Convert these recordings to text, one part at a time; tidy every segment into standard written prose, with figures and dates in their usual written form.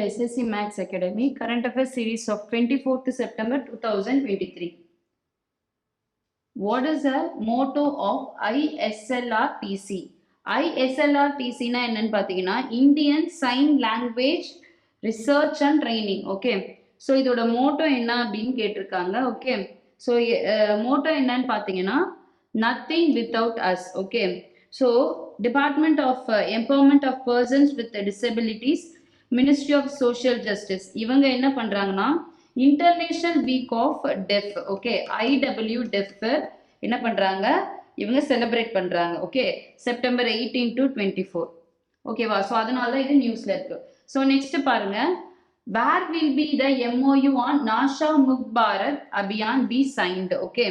SSC Max Academy Current Affairs series of 24th September 2023. What is the motto of ISLRTC? ISLRTC na என்னன்னு பாத்தீங்கன்னா Indian Sign Language Research and Training. Okay. So இதோட motto என்ன அப்படின்னு கேட்டிருக்காங்க. Okay. So motto என்னன்னு பாத்தீங்கன்னா nothing without us. Okay. So Department of Empowerment of Persons with Disabilities, Ministry of Social Justice, இவங்க என்ன பண்றாங்கன்னா international week of deaf, okay, IW deaf என்ன பண்றாங்க, இவங்க செலிப்ரேட் பண்றாங்க. Okay, September 18 to 24. ஓகேவா? ஸோ அதனால தான் இது நியூஸ்ல இருக்கு. ஸோ நெக்ஸ்ட் பாருங்க, where will be the MOU on Nasha Mukt Bharat Abhiyan be signed. Okay,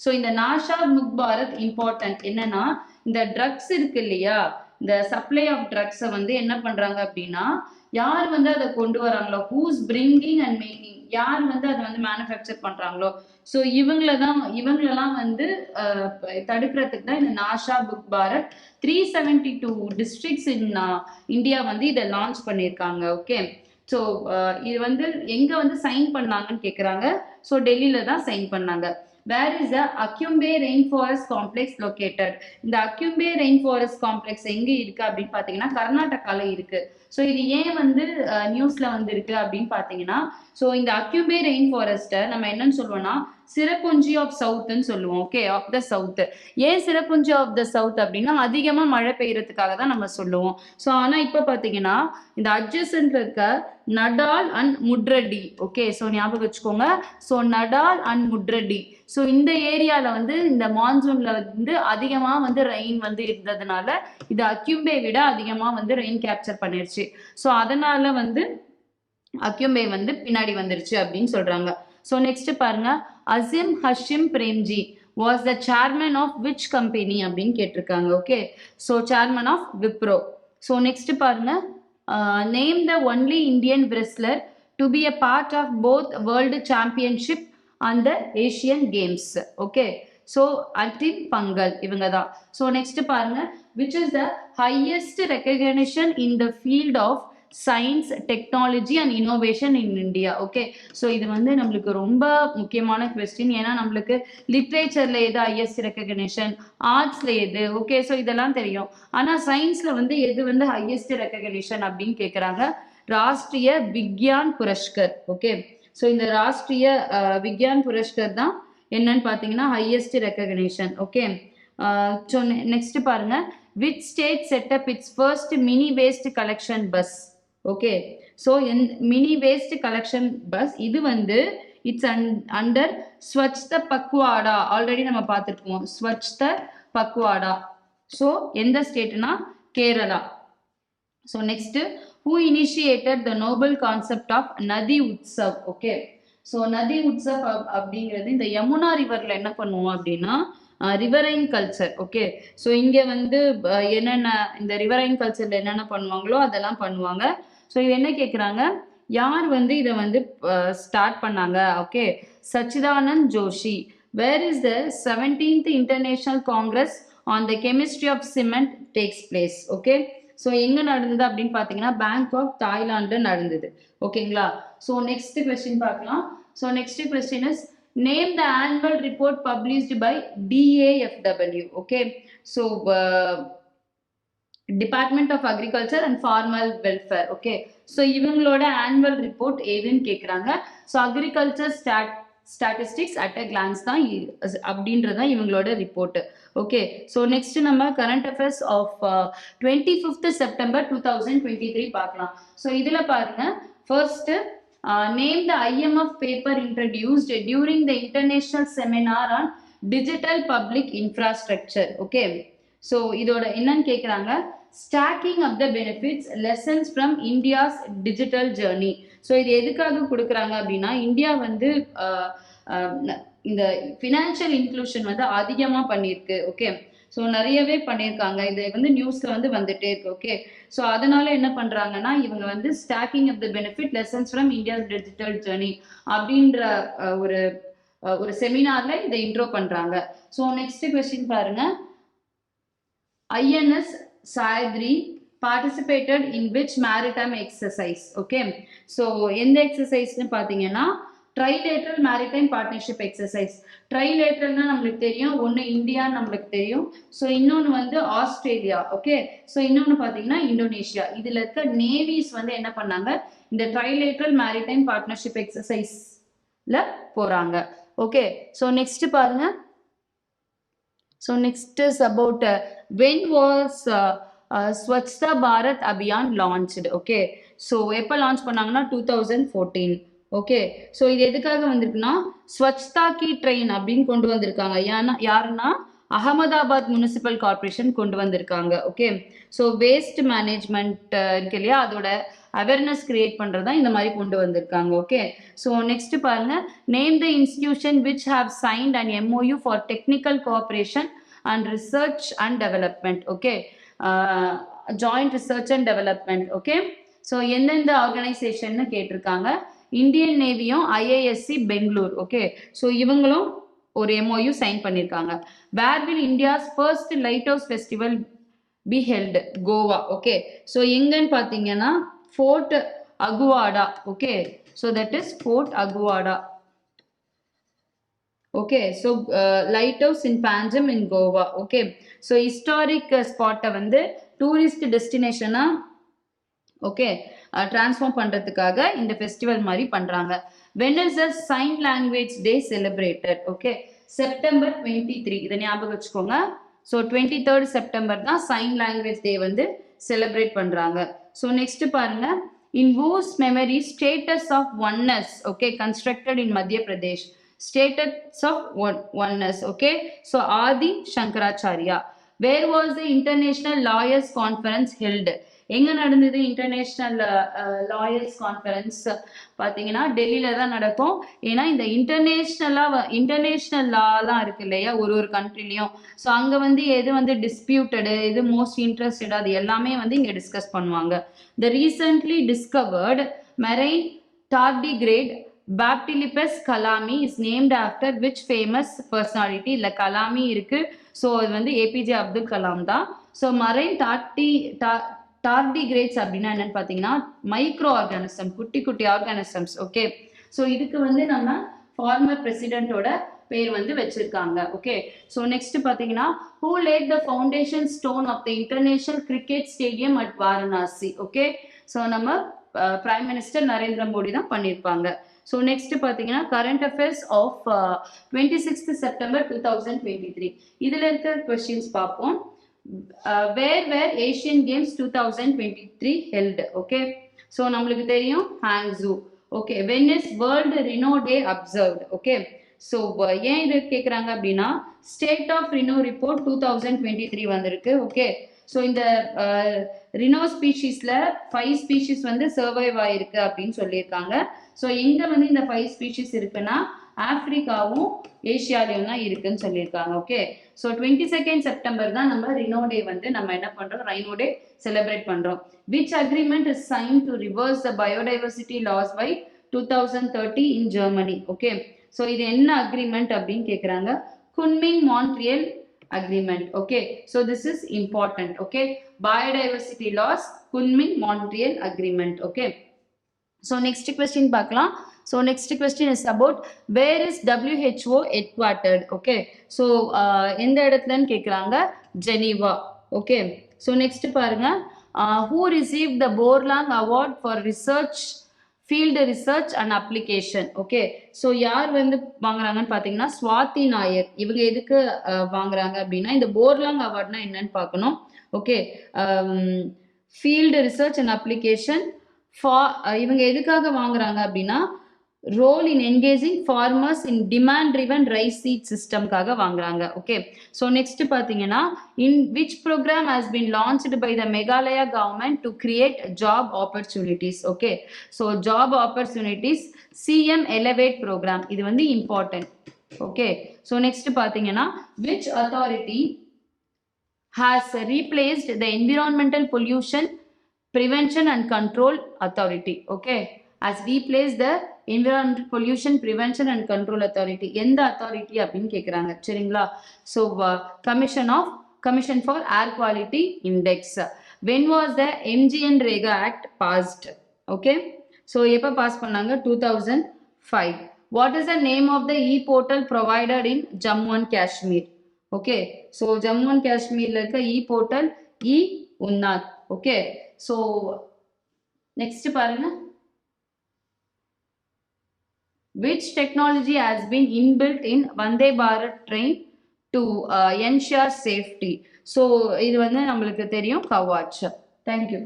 so இந்த நாஷா முக்த் பாரத் இம்பார்ட்டன்ட் என்னன்னா, இந்த ட்ரக்ஸ் இருக்கு இல்லையா, இந்த சப்ளை ஆஃப் ட்ரக்ஸை வந்து என்ன பண்றாங்க அப்படின்னா, யார் வந்து அதை கொண்டு வராங்களோ, ஹூஸ் பிரிங்கிங் அண்ட் மேக்கிங், யார் வந்து அதை வந்து மேனுஃபேக்சர் பண்றாங்களோ, ஸோ இவங்களெல்லாம் வந்து தடுக்கிறதுக்கு தான் இந்த Nasha Mukt Bharat 372 districts in India வந்து இதை லான்ச் பண்ணியிருக்காங்க. ஓகே, ஸோ இது வந்து எங்க வந்து சைன் பண்ணாங்கன்னு கேட்குறாங்க. ஸோ டெல்லியில தான் சைன் பண்ணாங்க. Where is the Akyumbe Rainforest Complex located? இந்த Akyumbe Rainforest Complex எங்க இருக்கு அப்படின்னு பாத்தீங்கன்னா கர்நாடகால இருக்கு. ஸோ இது ஏன் வந்து நியூஸ்ல வந்து இருக்கு அப்படின்னு பாத்தீங்கன்னா, ஸோ இந்த அக்யூம்பே ரெயின் ஃபாரஸ்ட்டை நம்ம என்னன்னு சொல்லுவோம்னா சிரப்புஞ்சி ஆஃப் சவுத்ன்னு சொல்லுவோம். Okay, of the south. ஏன் சிரப்புஞ்சி ஆஃப் த சவுத் அப்படின்னா அதிகமா மழை பெய்யறதுக்காக தான் நம்ம சொல்லுவோம். ஸோ ஆனா இப்ப பாத்தீங்கன்னா இந்த அட்ஜசன்ட் இருக்க நடால் அண்ட் முட்ரெட்டி, ஓகே, ஸோ ஞாபகம் வச்சுக்கோங்க. ஸோ நடால் அண்ட் முட்ரெட்டி, ஸோ இந்த ஏரியால வந்து இந்த மான்சூன்ல வந்து அதிகமா வந்து ரெயின் வந்து இருந்ததுனால இது அக்யூம்பே விட அதிகமா வந்து ரெயின் கேப்சர் பண்ணிருச்சு. ஸோ அதனால வந்து அக்யூம்பே வந்து பின்னாடி வந்துருச்சு அப்படின்னு சொல்றாங்க. ஸோ நெக்ஸ்ட் பாருங்க, Azim Hashim Premji was the chairman of which company அப்படின்னு கேட்டிருக்காங்க. Okay, so chairman of Wipro. So next பாருங்க, name the only Indian wrestler to be a part of both world championship and the Asian games. Okay, so Antim Panghal இவங்க தான். So next பாருங்க, which is the highest recognition in the field of science technology and innovation in India. Okay, so இது வந்து நம்மளுக்கு ரொம்ப முக்கியமான question. ஏன்னா நம்மளுக்கு லிட்ரேச்சர்ல எது ஹையஸ்ட் ரெகக்னிஷன், ஆர்ட்ஸ்ல எது, ஓகே, ஸோ இதெல்லாம் தெரியும். ஆனா சயின்ஸ்ல வந்து எது வந்து ஹையஸ்ட் ரெகக்னிஷன் அப்படின்னு கேட்குறாங்க, ராஷ்டிரிய விக்யான் புரஸ்கர். ஓகே, ஸோ இந்த ராஷ்டிரிய விக்யான் புரஸ்கர் தான் என்னன்னு பார்த்தீங்கன்னா highest recognition. Okay, so next பாருங்க, which state set up its first mini waste collection bus. Okay, so mini waste collection bus இது வந்து it's under Swachhta Pakhwada. Already நம்ம பார்த்துருக்கோம் ஸ்வச்த பக்வாடா. ஸோ எந்த ஸ்டேட்னா Kerala. So next, who initiated the noble concept of நதி Utsav. Okay, so நதி உற்சவ் அப்படிங்கிறது இந்த யமுனா ரிவர்ல என்ன பண்ணுவோம் அப்படின்னா ரிவரைன் கல்ச்சர். ஓகே, ஸோ இங்க வந்து என்னென்ன இந்த ரிவரைன் கல்ச்சர்ல என்னென்ன பண்ணுவாங்களோ அதெல்லாம் பண்ணுவாங்க. ஸோ இது என்ன கேட்குறாங்க, யார் வந்து இதை வந்து ஸ்டார்ட் பண்ணாங்க? Okay, Sachidanand Joshi. Where is the 17th international congress on the chemistry of cement takes place. Okay, so எங்க நடந்தது அப்படின்னு பார்த்தீங்கன்னா பேங்காக் தாய்லாந்து நடந்தது. ஓகேங்களா? ஸோ நெக்ஸ்ட் கொஸ்டின் பார்க்கலாம். So next question is name the annual report published by DAFW. Okay, so department of agriculture and farmers welfare. Okay, so இவங்களோட annual report எதுன்னு கேட்குறாங்க. So agriculture statistics at a glance தான் அப்படின்றதான் இவங்களோட report. Okay, so next நம்ம current affairs of 25th September 2023 பார்க்கலாம். So இதில் பாருங்க, first name the IMF paper introduced during the international seminar on digital public infrastructure. Okay, so இதோட என்னன்னு கேட்குறாங்க, stacking up the benefits lessons from India's digital journey. So இது எதுக்காக கொடுக்குறாங்க அப்படின்னா இந்தியா வந்து இந்த ஃபினான்ஷியல் இன்க்ளூஷன் வந்து அதிகமாக பண்ணியிருக்கு. ஓகே, ஸோ நிறையவே பண்ணியிருக்காங்க. இது வந்து நியூஸ்ல வந்து வந்துட்டே இருக்கு. ஓகே, ஸோ அதனால என்ன பண்றாங்கன்னா இவங்க வந்து stacking of the benefit lessons from India's digital journey அப்படின்ற ஒரு செமினார்ல இதை இன்ட்ரோ பண்றாங்க. ஸோ நெக்ஸ்ட் கொஸ்டின் பாருங்க, INS Sahyadri participated in which maritime exercise? Okay, so எந்த எக்ஸசைஸ்னு பார்த்தீங்கன்னா trilateral maritime partnership exercise. Trilateralனா நம்மளுக்கு தெரியும், ஒன்று இந்தியான்னு நம்மளுக்கு தெரியும், ஸோ இன்னொன்று வந்து ஆஸ்திரேலியா. ஓகே, ஸோ இன்னொன்று பார்த்தீங்கன்னா இந்தோனேஷியா. இதில் இருக்க நேவிஸ் வந்து என்ன பண்ணாங்க, இந்த trilateral maritime partnership exerciseல போகிறாங்க. ஓகே, ஸோ நெக்ஸ்ட் பாருங்க. So next is about when was Swachhta Bharat Abhiyan launched? Okay, so எப்போ லான்ச் பண்ணாங்கன்னா 2014. ஓகே, ஸோ இது எதுக்காக வந்திருக்குன்னா ஸ்வச்தா கி ட்ரெயின் அப்படின்னு கொண்டு வந்திருக்காங்க. யாருன்னா அகமதாபாத் முனிசிபல் கார்பரேஷன் கொண்டு வந்திருக்காங்க. ஓகே, ஸோ வேஸ்ட் மேனேஜ்மெண்ட் இருக்கு இல்லையா, அதோட அவேர்னஸ் கிரியேட் பண்ணுறதா இந்த மாதிரி கொண்டு வந்திருக்காங்க. ஓகே, ஸோ நெக்ஸ்ட் பாருங்க. Name the institution which have signed and MOU for technical cooperation and research and development. Okay, joint research and development. Okay, so எந்தெந்த ஆர்கனைசேஷன் கேட்டிருக்காங்க, இந்தியன் நேவியும் IISc பெங்களூர். ஓகே, ஸோ இவங்களும் ஒரு MOU சைன் பண்ணியிருக்காங்க. Where will இந்தியாஸ் first light house festival be held? Goa. Okay, so எங்கன்னு பார்த்தீங்கன்னா fort Aguada. Okay, so that is fort Aguada. Okay, so light house in பாஞ்சம் in Goa. Okay, so historic ஸ்பாட்டை வந்து tourist டெஸ்டினேஷனா okay transform பண்ணுறதுக்காக இந்த festival மாதிரி பண்ணுறாங்க. when is the sign language day celebrated? Okay, September 23. இதை ஞாபகம் வச்சுக்கோங்க. ஸோ 23rd செப்டம்பர் தான் sign language day வந்து செலிப்ரேட் பண்ணுறாங்க. ஸோ நெக்ஸ்ட் பாருங்க. இன் whose memory status of oneness okay constructed in Madhya Pradesh? Status of oneness. Okay, so Adi Shankaracharya. Where was the International Lawyers Conference held? எங்கே நடந்தது international lawyers conference? பார்த்தீங்கன்னா டெல்லியில் தான் நடக்கும். ஏன்னா இந்த இன்டர்நேஷ்னல் லாலாம் இருக்கு இல்லையா ஒரு கண்ட்ரிலையும், ஸோ அங்கே வந்து எது வந்து டிஸ்பியூட்டடு, எது மோஸ்ட் இன்ட்ரெஸ்டட், அது எல்லாமே வந்து இங்கே டிஸ்கஸ் பண்ணுவாங்க. The recently discovered marine tardigrade Baptilippus Kalami is named after which famous personality? இல்லை கலாமி இருக்கு, ஸோ அது வந்து APJ அப்துல் கலாம் தான். ஸோ மரைன் டார்டிகிரேட்ஸ் அப்படின்னா என்னன்னு பார்த்தீங்கன்னா மைக்ரோ ஆர்கானிசம், குட்டி குட்டி ஆர்கானிசம்ஸ். ஓகே, ஸோ இதுக்கு வந்து நம்ம ஃபார்மர் பிரசிடென்ட்டோட பேர் வந்து வச்சிருக்காங்க. ஓகே, ஸோ நெக்ஸ்ட் பார்த்தீங்கன்னா who laid the foundation stone of the international cricket stadium at Varanasi? Okay, so நம்ம பிரைம் மினிஸ்டர் நரேந்திர மோடி தான் பண்ணியிருப்பாங்க. ஸோ நெக்ஸ்ட் பார்த்தீங்கன்னா current affairs of 26th September 2023. இதில் இருக்க கொஸ்டின்ஸ் பார்ப்போம். where were Asian Games 2023 held? Okay, so நம்மளுக்கு தெரியும் Hangzhou. Okay, when is World Rhino Day observed? Okay, so ஏன் இது கேட்குறாங்க அப்படின்னா ஸ்டேட் ஆஃப் ரினோ ரிப்போர்ட் 2023 வந்திருக்கு. ஓகே, ஸோ இந்த ரினோ ஸ்பீஷீஸில் 5 ஸ்பீஷீஸ் வந்து சர்வைவ் ஆயிருக்கு அப்படின்னு சொல்லியிருக்காங்க. ஸோ எங்கே வந்து இந்த 5 ஸ்பீஷீஸ் இருக்குன்னா ஆப்பிரிக்காவும் ஏஷியாலையும் தான் இருக்குன்னு சொல்லியிருக்காங்க. ஓகே, ஸோ 22nd செப்டம்பர் தான் நம்ம ரினோ டே வந்து நம்ம என்ன பண்ணுறோம், ரைனோ டே செலிப்ரேட் பண்ணுறோம். Which agreement is sign to reverse the biodiversity loss by 2030 in Germany? Okay, so இது என்ன அக்ரிமெண்ட் அப்படின்னு கேட்குறாங்க. Kunming Montreal agreement. Okay, so this is important. Okay, biodiversity loss, Kunming Montreal agreement. Okay, so next question பார்க்கலாம். So next question is about where is WHO headquartered? Okay, so எந்த இடத்துலன்னு கேட்குறாங்க, Geneva. Okay, so next பாருங்க. Who received the Borlaug award for research field research and application? Okay, so யார் வந்து வாங்குறாங்கன்னு பார்த்தீங்கன்னா ஸ்வாதி நாயர். இவங்க எதுக்கு வாங்குறாங்க அப்படின்னா இந்த போர்லாங் அவார்ட்னா என்னன்னு பார்க்கணும். Okay, field research and application இவங்க எதுக்காக வாங்குறாங்க அப்படின்னா role in engaging farmers in demand driven rice seed சிஸ்டம்காக வாங்குறாங்க. ஓகே, ஸோ நெக்ஸ்ட் பார்த்தீங்கன்னா in which program has been launched by the Meghalaya government to create job opportunities? Okay, so job opportunities CM Elevate program, இது வந்து important. Okay, so next பார்த்தீங்கன்னா which authority has replaced the environmental pollution prevention and control authority? Okay, has replaced the environmental pollution prevention and control authority. எந்த authority அப்படின்னு கேட்குறாங்க. சரிங்களா, so commission for air quality index. when was the MGN Rega Act passed? Okay, so எப்ப pass பண்ணாங்க? 2005. What is the name of the e-portal provided in Jammu and Kashmir? Okay, so Jammu and Kashmir இருக்க e-portal e-Unnat. Okay, so next பாருங்க. Which technology has been inbuilt in Vande Bharat train to ensure safety? So இது வந்து நம்மளுக்கு தெரியும் Kavach. Thank you.